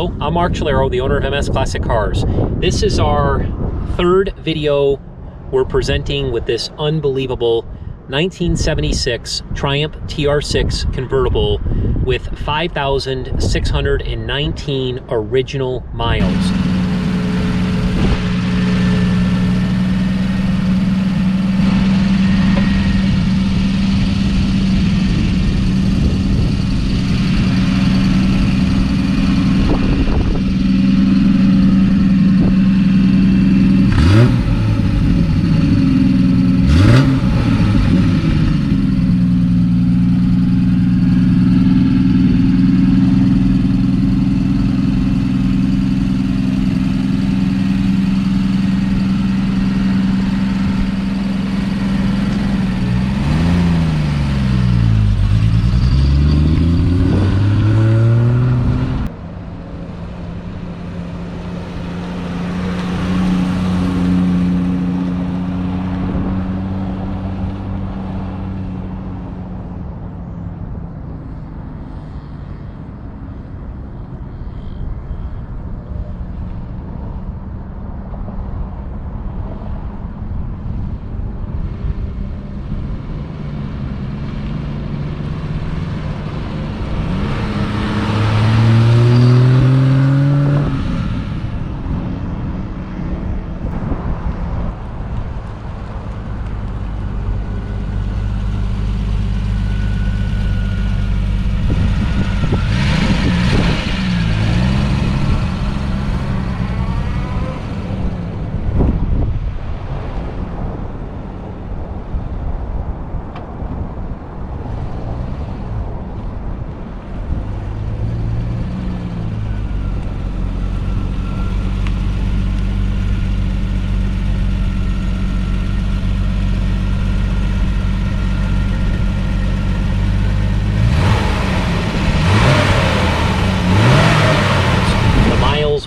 Hello, I'm Mark Chalero, the owner of MS Classic Cars. This is our third video we're presenting with this unbelievable 1976 Triumph TR6 Convertible with 5,619 original miles.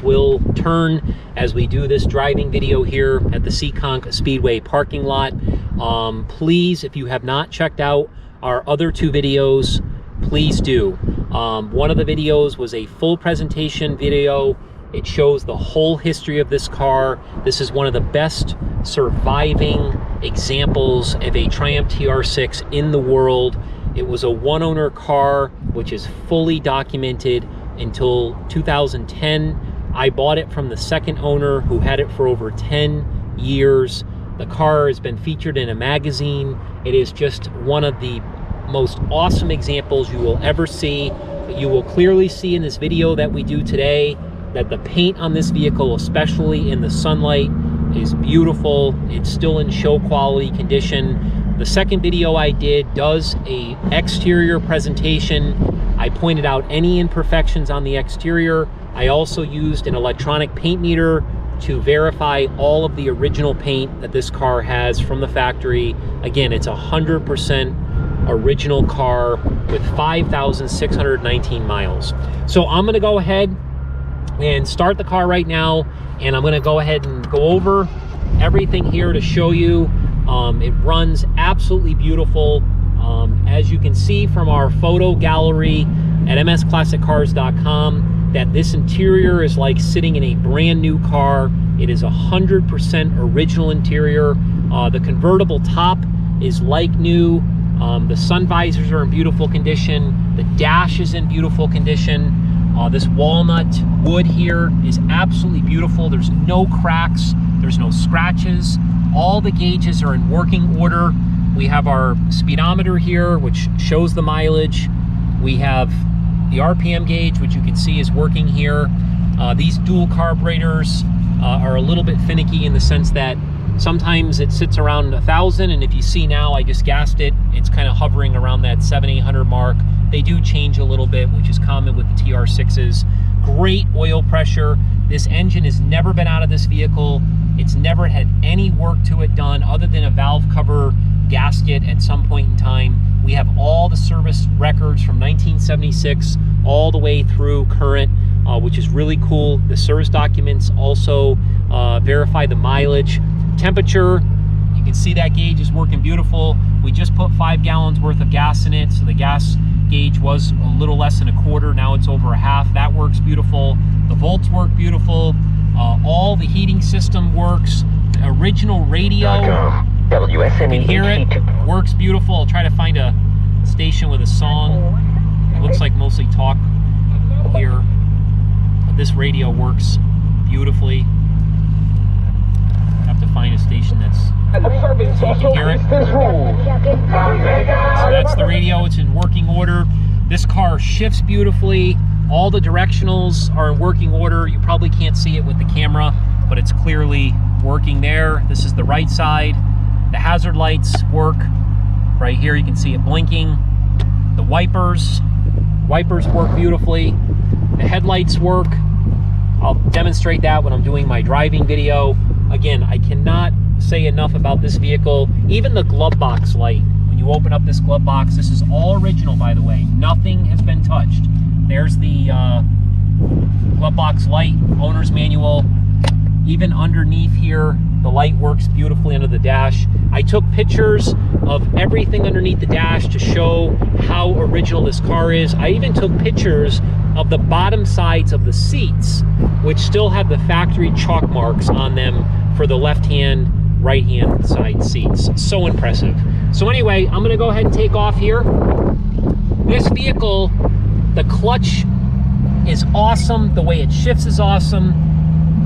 Will turn as we do this driving video here at the Seekonk Speedway parking lot. Please, if you have not checked out our other two videos, please do. One of the videos was a full presentation video. It shows the whole history of this car. This is one of the best surviving examples of a Triumph TR6 in the world. It was a one-owner car, which is fully documented until 2010. I bought it from the second owner who had it for over 10 years. The car has been featured in a magazine. It is just one of the most awesome examples you will ever see. You will clearly see in this video that we do today that the paint on this vehicle, especially in the sunlight, is beautiful. It's still in show quality condition. The second video I did does a exterior presentation. I pointed out any imperfections on the exterior. I also used an electronic paint meter to verify all of the original paint that this car has from the factory. Again, it's 100% original car with 5,619 miles. So I'm gonna go ahead and start the car right now, and I'm gonna go ahead and go over everything here to show you. It runs absolutely beautiful. As you can see from our photo gallery at msclassiccars.com, that this interior is like sitting in a brand new car. It is 100% original interior. The convertible top is like new. The sun visors are in beautiful condition. The dash is in beautiful condition. This walnut wood here is absolutely beautiful. There's no cracks, there's no scratches. All the gauges are in working order. We have our speedometer here, which shows the mileage. We have the RPM gauge, which you can see is working here. These dual carburetors are a little bit finicky in the sense that sometimes it sits around 1,000, and if you see now, I just gassed it, it's kind of hovering around that 700-800 mark. They do change a little bit, which is common with the TR6s. Great oil pressure. This engine has never been out of this vehicle. It's never had any work to it done other than a valve cover gasket at some point in time. We have all the service records from 1976 all the way through current, which is really cool. The service documents also verify the mileage. Temperature, you can see that gauge is working beautiful. We just put 5 gallons worth of gas in it, so the gas gauge was a little less than a quarter. Now it's over a half. That works beautiful. The The volts work beautiful. All the heating system works. The original radio, you can hear it, works beautiful. I'll try to find a station with a song. It looks like mostly talk here. But this radio works beautifully. I have to find a station that's so you can hear it. So that's the radio. It's in working order. This car shifts beautifully. All the directionals are in working order. You probably can't see it with the camera, but it's clearly working there. This is the right side. The hazard lights work. Right here you can see it blinking. The wipers work beautifully. The headlights work. I'll demonstrate that when I'm doing my driving video. Again, I cannot say enough about this vehicle. Even the glove box light, when you open up this glove box, this is all original, by the way. Nothing has been touched. There's the glove box light, owner's manual. Even underneath here, the light works beautifully under the dash. I took pictures of everything underneath the dash to show how original this car is. I even took pictures of the bottom sides of the seats, which still have the factory chalk marks on them for the left-hand, right-hand side seats. So impressive. So anyway, I'm gonna go ahead and take off here. This vehicle, the clutch is awesome. The way it shifts is awesome.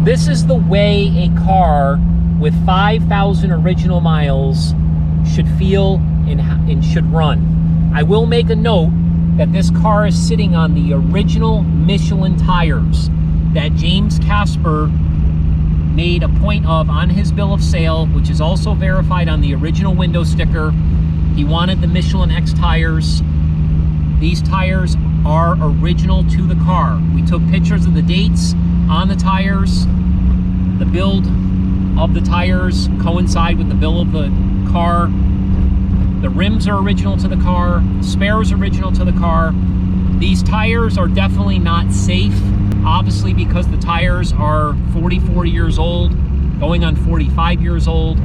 This is the way a car with 5,000 original miles should feel and should run. I will make a note that this car is sitting on the original Michelin tires that James Casper made a point of on his bill of sale, which is also verified on the original window sticker. He wanted the Michelin-X tires. These tires are original to the car. We took pictures of the dates on the tires. The build of the tires coincide with the build of the car. The rims are original to the car. Spares original to the car. These tires are definitely not safe, obviously, because the tires are 44 years old, going on 45 years old.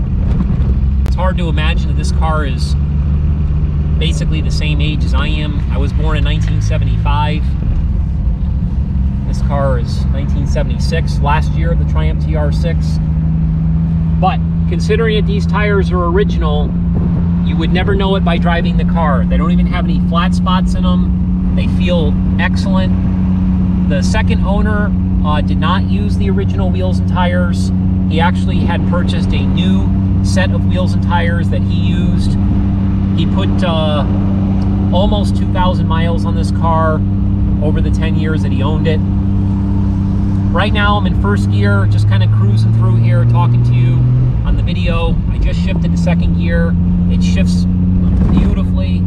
It's hard to imagine that this car is basically the same age as I am. I was born in 1975. This car is 1976, last year of the Triumph TR6. But considering that these tires are original, you would never know it by driving the car. They don't even have any flat spots in them. They feel excellent. The second owner did not use the original wheels and tires. He actually had purchased a new set of wheels and tires that he used. He put almost 2,000 miles on this car over the 10 years that he owned it. Right now I'm in first gear, just kind of cruising through here, talking to you on the video. I just shifted to second gear. It shifts beautifully.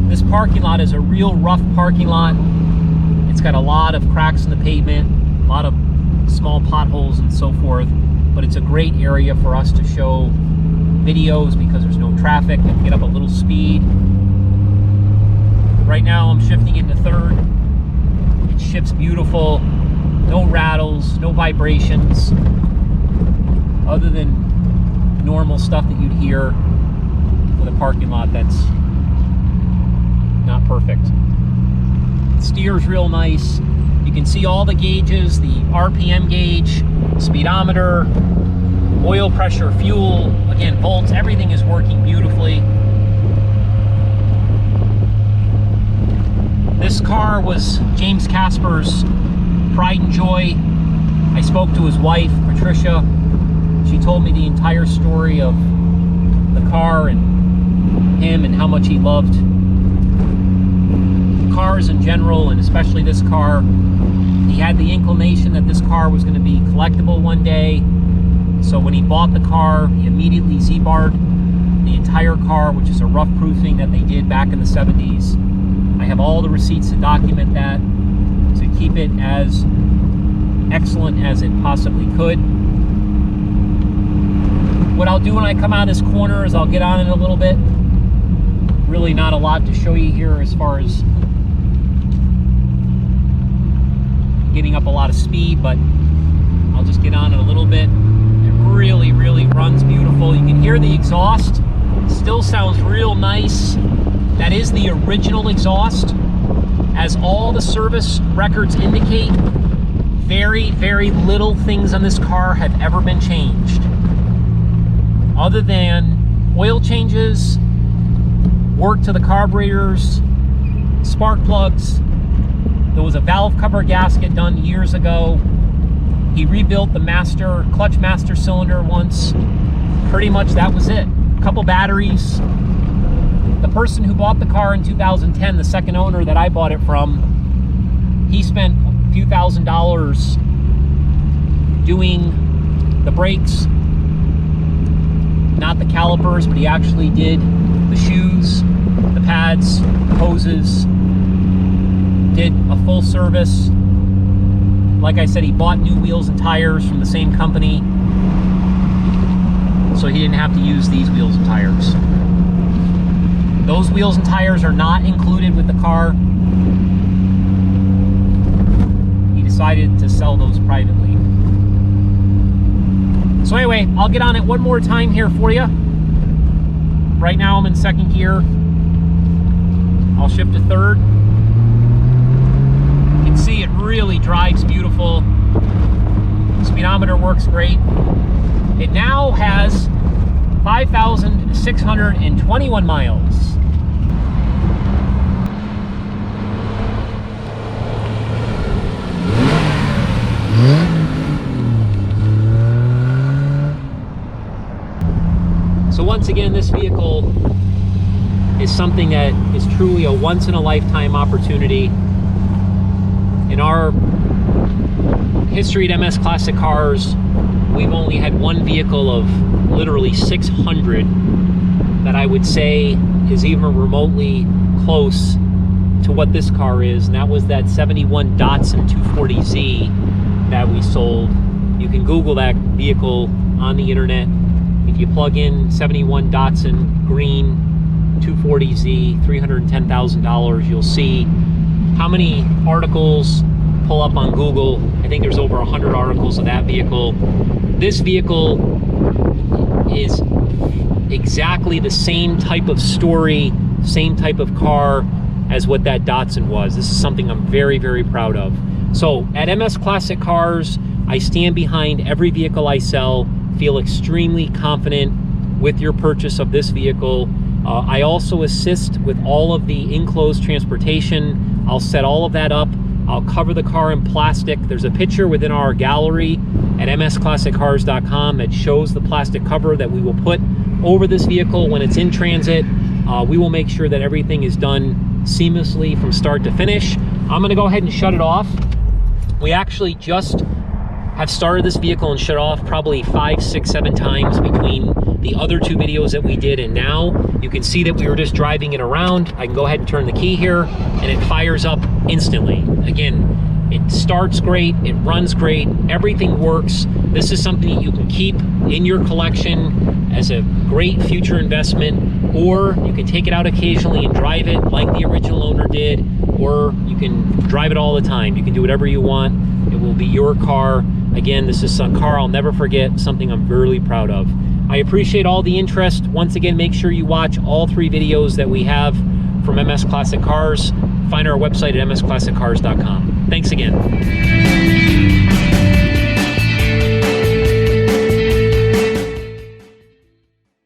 This parking lot is a real rough parking lot. It's got a lot of cracks in the pavement, a lot of small potholes and so forth, but it's a great area for us to show videos because there's no traffic. I can get up a little speed. Right now I'm shifting into third. It shifts beautiful. No rattles, no vibrations, other than normal stuff that you'd hear with a parking lot that's not perfect. It steers real nice. You can see all the gauges, the RPM gauge, speedometer, oil pressure, fuel, again, volts, everything is working beautifully. This car was James Casper's pride and joy. I spoke to his wife, Patricia. She told me the entire story of the car and him and how much he loved cars in general, and especially this car. He had the inclination that this car was going to be collectible one day. So when he bought the car, he immediately Ziebart the entire car, which is a rough proofing that they did back in the 70s. I have all the receipts to document that, to keep it as excellent as it possibly could. What I'll do when I come out of this corner is I'll get on it a little bit. Really not a lot to show you here as far as getting up a lot of speed, but I'll just get on it a little bit. It really, really runs beautiful. You can hear the exhaust. Still sounds real nice. That is the original exhaust. As all the service records indicate, Very, very little things on this car have ever been changed, other than oil changes, work to the carburetors, spark plugs. There was a valve cover gasket done years ago. He rebuilt the clutch master cylinder once. Pretty much that was it. A couple batteries. The person who bought the car in 2010, the second owner that I bought it from, he spent a few $1,000s doing the brakes, not the calipers, but he actually did the shoes, the pads, the hoses, did a full service. Like I said, he bought new wheels and tires from the same company, so he didn't have to use these wheels and tires. Those wheels and tires are not included with the car. He decided to sell those privately. So anyway, I'll get on it one more time here for you. Right now I'm in second gear. I'll shift to third. You can see it really drives beautiful. Speedometer works great. It now has 5,621 miles. So once again, this vehicle is something that is truly a once-in-a-lifetime opportunity. In our history at MS Classic Cars, we've only had one vehicle of literally 600 that I would say is even remotely close to what this car is, and that was that 71 Datsun 240Z that we sold. You can Google that vehicle on the internet. If you plug in 71 Datsun green 240Z, $310,000, you'll see how many articles pull up on Google. I think there's over 100 articles of that vehicle. This vehicle is exactly the same type of story, same type of car as what that Datsun was. This is something I'm very, very proud of. So at MS Classic Cars, I stand behind every vehicle I sell, feel extremely confident with your purchase of this vehicle. I also assist with all of the enclosed transportation. I'll set all of that up. I'll cover the car in plastic. There's a picture within our gallery at msclassiccars.com that shows the plastic cover that we will put over this vehicle when it's in transit. We will make sure that everything is done seamlessly from start to finish. I'm gonna go ahead and shut it off. We actually just have started this vehicle and shut off probably 5, 6, 7 times between the other 2 videos that we did and now. You can see that we were just driving it around. I can go ahead and turn the key here and it fires up instantly. Again, it starts great, it runs great, everything works. This is something that you can keep in your collection as a great future investment, or you can take it out occasionally and drive it like the original owner did, or you can drive it all the time. You can do whatever you want. It will be your car. Again, this is a car I'll never forget, something I'm really proud of. I appreciate all the interest. Once again, make sure you watch all 3 videos that we have from MS Classic Cars. Find our website at msclassiccars.com. Thanks again.